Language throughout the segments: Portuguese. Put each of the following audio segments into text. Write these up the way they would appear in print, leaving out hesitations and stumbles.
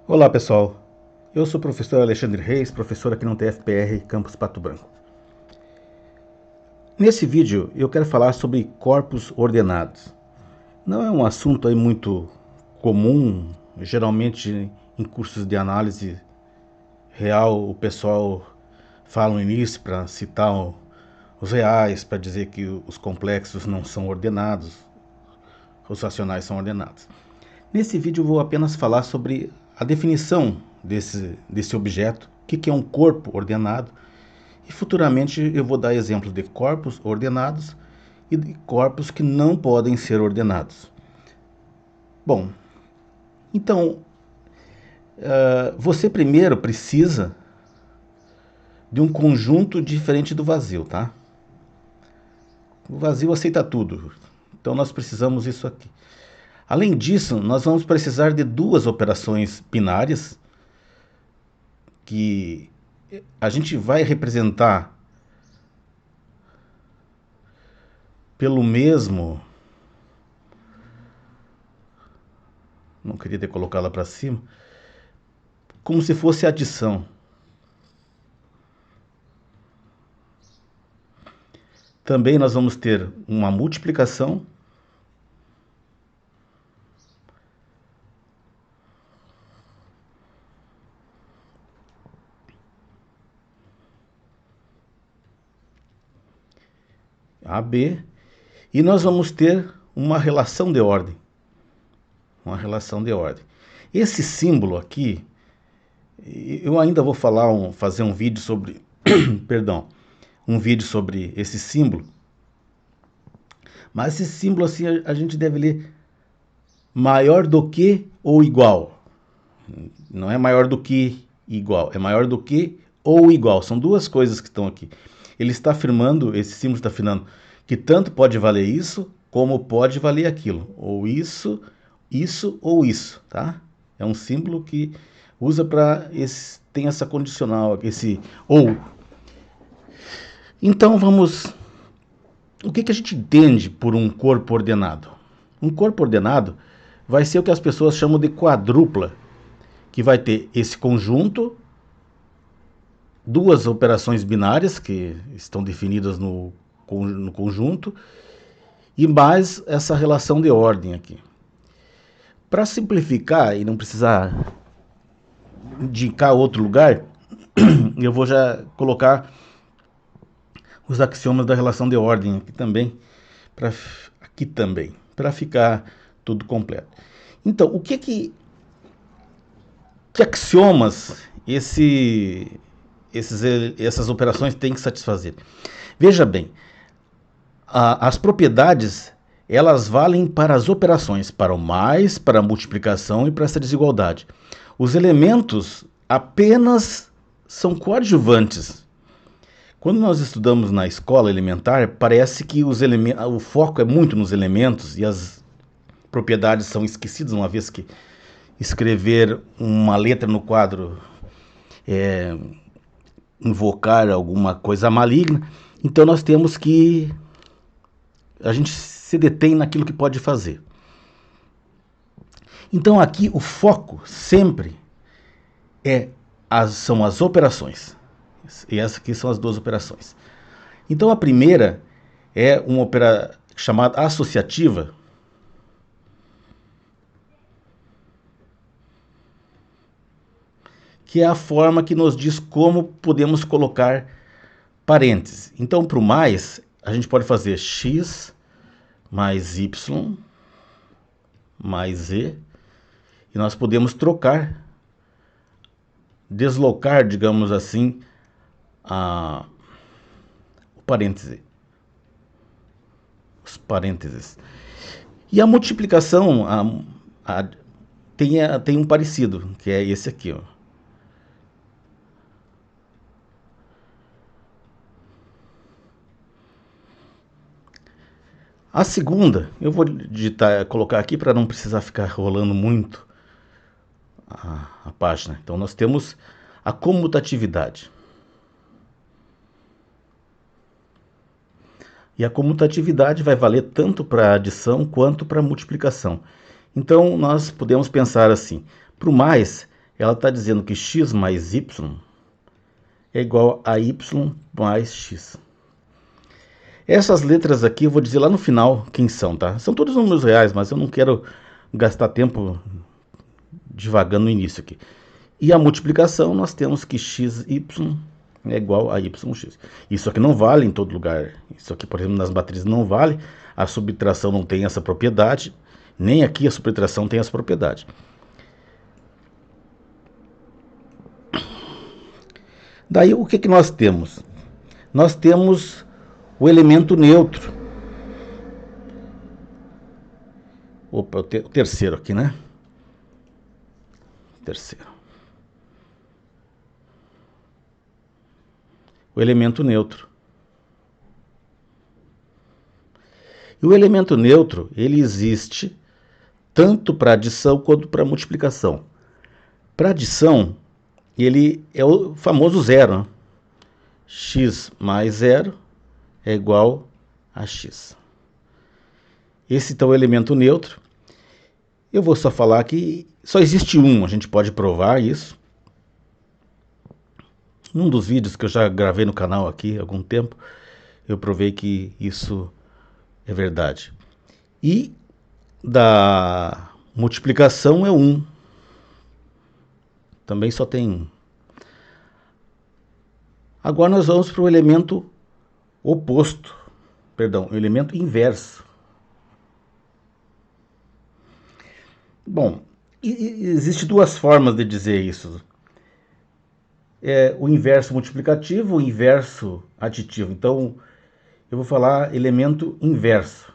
Olá pessoal, eu sou o professor Alexandre Reis, professor aqui no TFPR Campus Pato Branco. Nesse vídeo eu quero falar sobre corpos ordenados. Não é um assunto aí muito comum, geralmente em cursos de análise real o pessoal fala no início para citar os reais, para dizer que os complexos não são ordenados, os racionais são ordenados. Nesse vídeo eu vou apenas falar sobre a definição desse objeto, o que é um corpo ordenado, e futuramente eu vou dar exemplos de corpos ordenados e de corpos que não podem ser ordenados. Bom, então, você primeiro precisa de um conjunto diferente do vazio, tá? O vazio aceita tudo, então nós precisamos disso aqui. Além disso, nós vamos precisar de duas operações binárias que a gente vai representar pelo mesmo... Não queria ter colocado lá para cima. Como se fosse adição. Também nós vamos ter uma multiplicação. AB. E nós vamos ter uma relação de ordem. Uma relação de ordem. Esse símbolo aqui, eu ainda vou fazer um vídeo sobre, perdão, um vídeo sobre esse símbolo. Mas esse símbolo assim a gente deve ler maior do que ou igual. Não é maior do que igual, é maior do que ou igual. São duas coisas que estão aqui. Ele está afirmando, esse símbolo está afirmando que tanto pode valer isso, como pode valer aquilo. Ou isso ou isso, tá? É um símbolo que usa para tem essa condicional, esse ou. Então vamos... O que a gente entende por um corpo ordenado? Um corpo ordenado vai ser o que as pessoas chamam de quadrupla, que vai ter esse conjunto, duas operações binárias que estão definidas no conjunto, e mais essa relação de ordem aqui. Para simplificar e não precisar indicar outro lugar, eu vou já colocar os axiomas da relação de ordem aqui também, para ficar tudo completo. Então, que axiomas essas operações têm que satisfazer? Veja bem, as propriedades, elas valem para as operações, para o mais, para a multiplicação e para essa desigualdade. Os elementos apenas são coadjuvantes. Quando nós estudamos na escola elementar, parece que o foco é muito nos elementos e as propriedades são esquecidas, uma vez que escrever uma letra no quadro invocar alguma coisa maligna. Então nós temos que... a gente se detém naquilo que pode fazer. Então aqui o foco sempre são as operações. E essas aqui são as duas operações. Então a primeira é uma operação chamada associativa, que é a forma que nos diz como podemos colocar parênteses. Então, para o mais, a gente pode fazer x mais y mais z, e nós podemos deslocar, digamos assim, o parêntese. Os parênteses. E a multiplicação tem um parecido, que é esse aqui, ó. A segunda, eu vou colocar aqui para não precisar ficar rolando muito a página. Então nós temos a comutatividade. E a comutatividade vai valer tanto para adição quanto para multiplicação. Então nós podemos pensar assim, para o mais ela está dizendo que x mais y é igual a y mais x. Essas letras aqui eu vou dizer lá no final quem são, tá? São todos números reais, mas eu não quero gastar tempo divagando no início aqui. E a multiplicação, nós temos que xy é igual a yx. Isso aqui não vale em todo lugar. Isso aqui, por exemplo, nas matrizes não vale. A subtração não tem essa propriedade. Nem aqui a subtração tem essa propriedade. Daí, o que que nós temos? Nós temos o elemento neutro. Opa, o terceiro aqui, né? Terceiro. O elemento neutro. E o elemento neutro, ele existe tanto para adição quanto para multiplicação. Para adição, ele é o famoso zero, né? X mais zero é igual a x. Esse então é o elemento neutro. Eu vou só falar que só existe um, a gente pode provar isso. Num dos vídeos que eu já gravei no canal aqui há algum tempo, eu provei que isso é verdade. E da multiplicação é 1. Também só tem 1. Agora nós vamos para o elemento oposto, perdão, o elemento inverso. Bom, existe duas formas de dizer isso. O inverso multiplicativo, o inverso aditivo. Então, eu vou falar elemento inverso.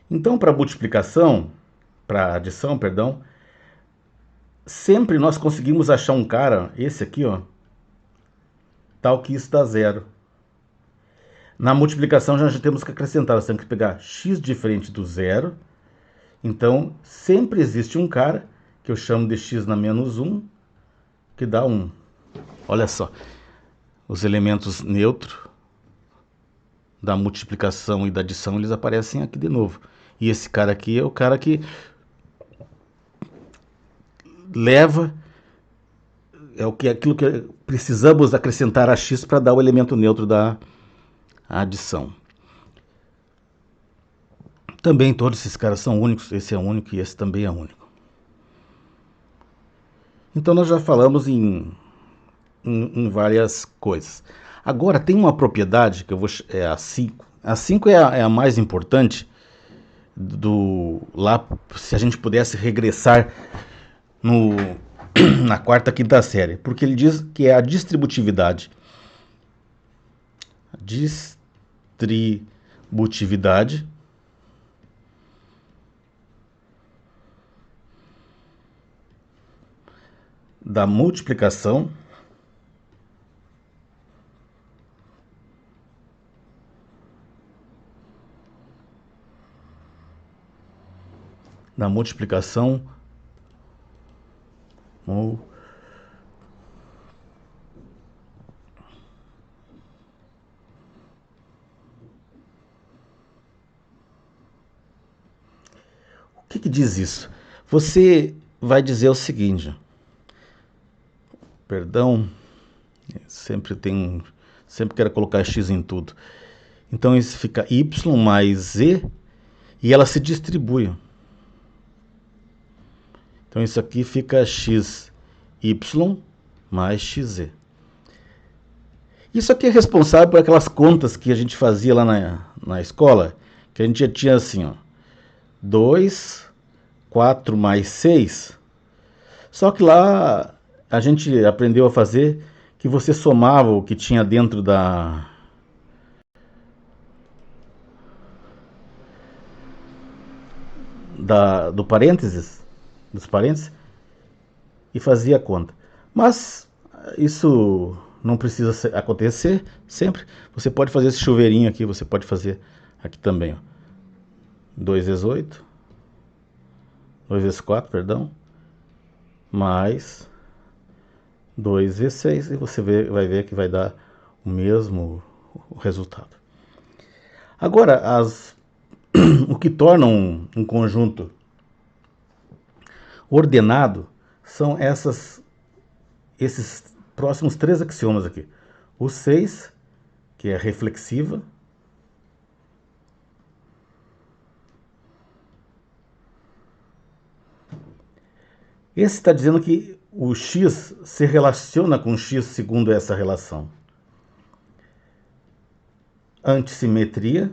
Então, para multiplicação, para adição, perdão, sempre nós conseguimos achar um cara, esse aqui, ó, tal que isso dá zero. Na multiplicação já temos que acrescentar, nós temos que pegar x diferente do zero. Então, sempre existe um cara, que eu chamo de x na menos 1, que dá 1. Olha só, os elementos neutros da multiplicação e da adição, eles aparecem aqui de novo. E esse cara aqui é o cara que leva, aquilo que precisamos acrescentar a x para dar o elemento neutro da adição. Também todos esses caras são únicos, esse é único e esse também é único. Então nós já falamos em várias coisas. Agora tem uma propriedade que eu vou, é a 5. A 5 é a mais importante lá, se a gente pudesse regressar na quarta, quinta série, porque ele diz que é a distributividade. A distributividade da multiplicação O que diz isso? Você vai dizer o seguinte, perdão, sempre quero colocar x em tudo. Então isso fica y mais z e ela se distribui. Então isso aqui fica xy mais xz. Isso aqui é responsável por aquelas contas que a gente fazia lá na escola, que a gente já tinha assim, ó, 2, 4 mais 6. Só que lá a gente aprendeu a fazer que você somava o que tinha dentro dos parênteses, e fazia a conta. Mas isso não precisa acontecer sempre. Você pode fazer esse chuveirinho aqui, você pode fazer aqui também, ó. 2 vezes 8, 2 vezes 4, perdão, mais 2 vezes 6, e você vai ver que vai dar o mesmo resultado. Agora, o que torna um conjunto ordenado são esses próximos 3 axiomas aqui. O 6, que é reflexiva. Esse está dizendo que o x se relaciona com x segundo essa relação. Antissimetria.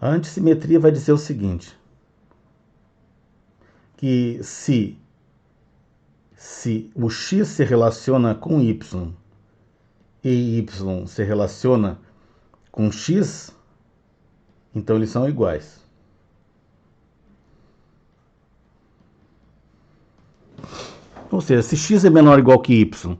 A antissimetria vai dizer o seguinte, que se o x se relaciona com y e y se relaciona com x, então eles são iguais. Ou seja, se x é menor ou igual que y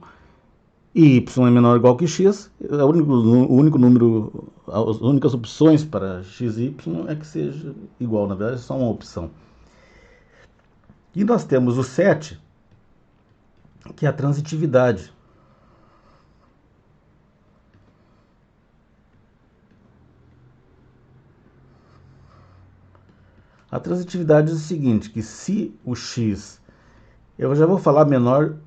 e y é menor ou igual que x, o único número, as únicas opções para x e y é que seja igual, na verdade é só uma opção. E nós temos o 7, que é a transitividade. A transitividade diz o seguinte, que se o x, eu já vou falar menor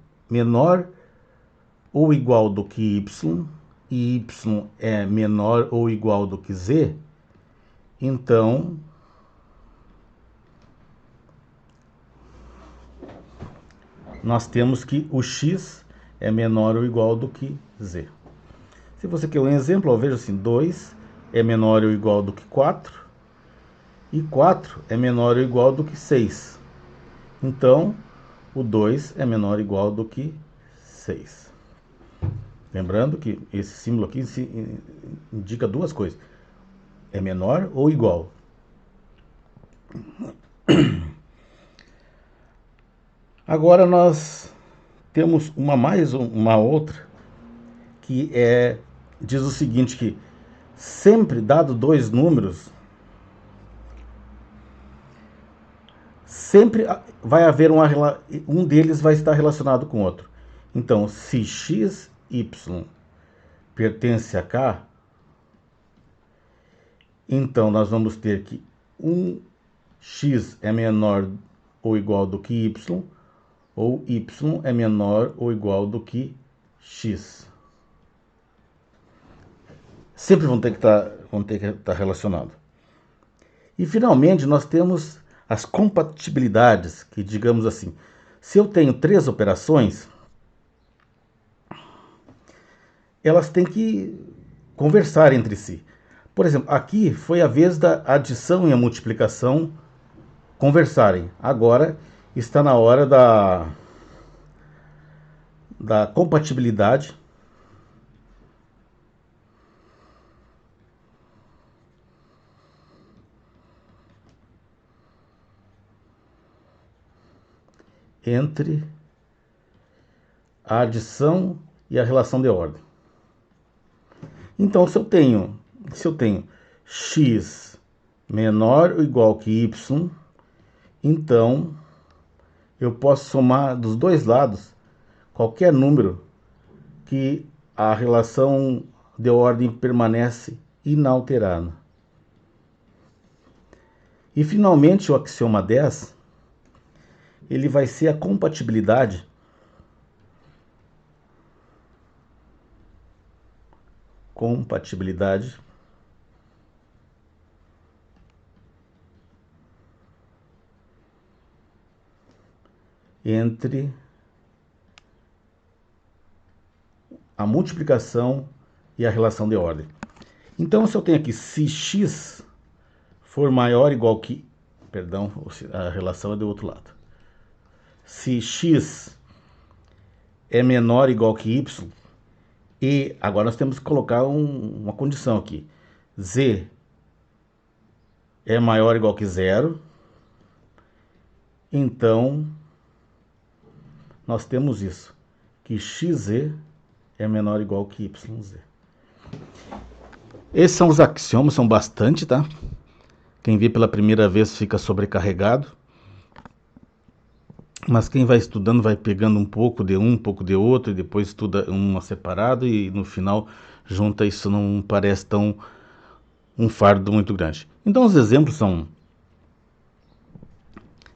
ou igual do que y, e y é menor ou igual do que z, então nós temos que o x é menor ou igual do que z. Se você quer um exemplo, eu vejo assim, 2 é menor ou igual do que 4, e 4 é menor ou igual do que 6. Então, o 2 é menor ou igual do que 6. Lembrando que esse símbolo aqui indica duas coisas. É menor ou igual. Agora nós temos uma outra que diz o seguinte, que sempre dado dois números, sempre vai haver um deles vai estar relacionado com o outro. Então, se x, y pertence a k, então nós vamos ter que x é menor ou igual do que y, ou y é menor ou igual do que x. Sempre vão ter que estar relacionados. E finalmente nós temos as compatibilidades, que digamos assim, se eu tenho 3 operações, elas têm que conversar entre si. Por exemplo, aqui foi a vez da adição e a multiplicação conversarem. Agora está na hora da compatibilidade entre a adição e a relação de ordem. Então, se eu tenho x menor ou igual que y, então eu posso somar dos dois lados qualquer número que a relação de ordem permanece inalterada. E finalmente o axioma 10, ele vai ser a compatibilidade entre a multiplicação e a relação de ordem. Então, se eu tenho aqui, se x for maior ou igual que... Perdão, a relação é do outro lado. Se x é menor ou igual que y, e agora nós temos que colocar uma condição aqui. Z é maior ou igual que 0, então nós temos isso, que xz é menor ou igual que yz. Esses são os axiomas, são bastante, tá? Quem vê pela primeira vez fica sobrecarregado. Mas quem vai estudando vai pegando um pouco de um pouco de outro, e depois estuda uma separado, e no final junta, isso não parece tão um fardo muito grande. Então os exemplos são,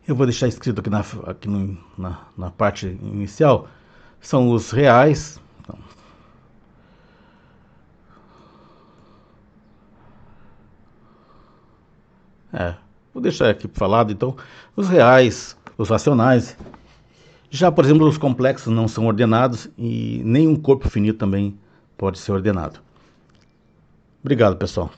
eu vou deixar escrito aqui na parte inicial, são os reais. Então, vou deixar aqui falado, então, os reais, os racionais. Já, por exemplo, os complexos não são ordenados e nenhum corpo finito também pode ser ordenado. Obrigado, pessoal.